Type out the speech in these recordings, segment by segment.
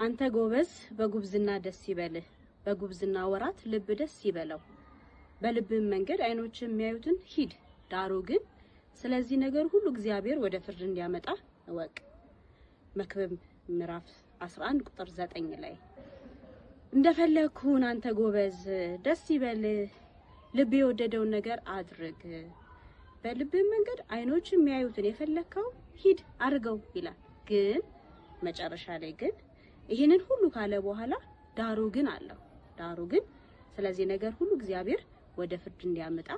አንተ ጎበዝ በጉብዝና ደስ ይበልህ፣ በጉብዝና ወራት ልብ ደስ ይበለው። በልብም መንገድ አይኖች የሚያዩትን ሂድ። ዳሩ ግን ስለዚህ ነገር ሁሉ እግዚአብሔር ወደ ፍርድ እንዲያመጣ እወቅ። መክብብ ምዕራፍ 11 ቁጥር 9 ላይ እንደፈለግኩን አንተ ጎበዝ ደስ ይበልህ፣ ልብ የወደደውን ነገር አድርግ። በልብም መንገድ አይኖች የሚያዩትን የፈለከው ሂድ አድርገው ይላል። ግን መጨረሻ ላይ ግን ይሄንን ሁሉ ካለ በኋላ ዳሩ ግን አለው። ዳሩ ግን ስለዚህ ነገር ሁሉ እግዚአብሔር ወደ ፍርድ እንዲያመጣ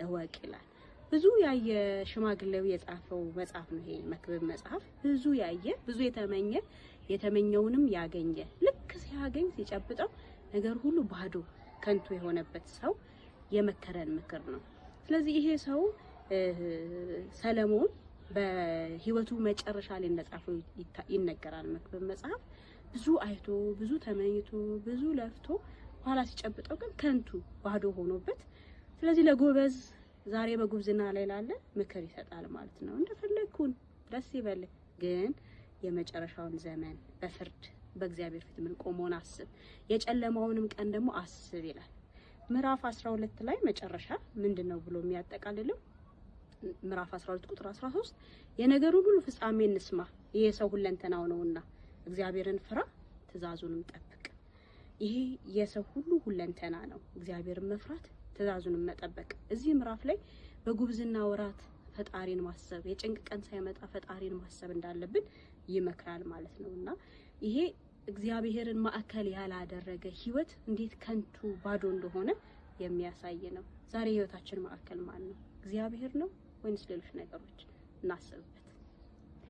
እወቅ ይላል። ብዙ ያየ ሽማግሌው የጻፈው መጽሐፍ ነው ይሄ መክብብ መጽሐፍ። ብዙ ያየ ብዙ የተመኘውንም ያገኘ ልክ ሲያገኝ ሲጨብጠው ነገር ሁሉ ባዶ ከንቱ የሆነበት ሰው የመከረን ምክር ነው። ስለዚህ ይሄ ሰው ሰለሞን በህይወቱ መጨረሻ ላይ እንደጻፈው ይነገራል። መክብብ መጽሐፍ ብዙ አይቶ ብዙ ተመኝቶ ብዙ ለፍቶ ኋላ ሲጨብጠው ግን ከንቱ ባዶ ሆኖበት ስለዚህ ለጎበዝ ዛሬ በጉብዝና ላይ ላለ ምክር ይሰጣል ማለት ነው። እንደፈለግኩን ደስ ይበል፣ ግን የመጨረሻውን ዘመን በፍርድ በእግዚአብሔር ፊት ምን ቆሞን አስብ፣ የጨለማውንም ቀን ደግሞ አስብ ይላል። ምዕራፍ 12 ላይ መጨረሻ ምንድነው ብሎ የሚያጠቃልለው? ምዕራፍ 12 ቁጥር 13 የነገሩን ሁሉ ፍጻሜ እንስማ፣ ይሄ ሰው ሁለንተናው ነውና እግዚአብሔርን ፍራ ትእዛዙንም ጠብቅ። ይሄ የሰው ሁሉ ሁለንተና ነው፣ እግዚአብሔርን መፍራት ትእዛዙንም መጠበቅ። እዚህ ምዕራፍ ላይ በጉብዝና ወራት ፈጣሪን ማሰብ፣ የጭንቅ ቀን ሳይመጣ ፈጣሪን ማሰብ እንዳለብን ይመክራል ማለት ነውና ይሄ እግዚአብሔርን ማዕከል ያላደረገ ህይወት እንዴት ከንቱ ባዶ እንደሆነ የሚያሳይ ነው። ዛሬ ህይወታችን ማዕከል ማን ነው? እግዚአብሔር ነው ወይንስ ሌሎች ነገሮች? እናስብበት።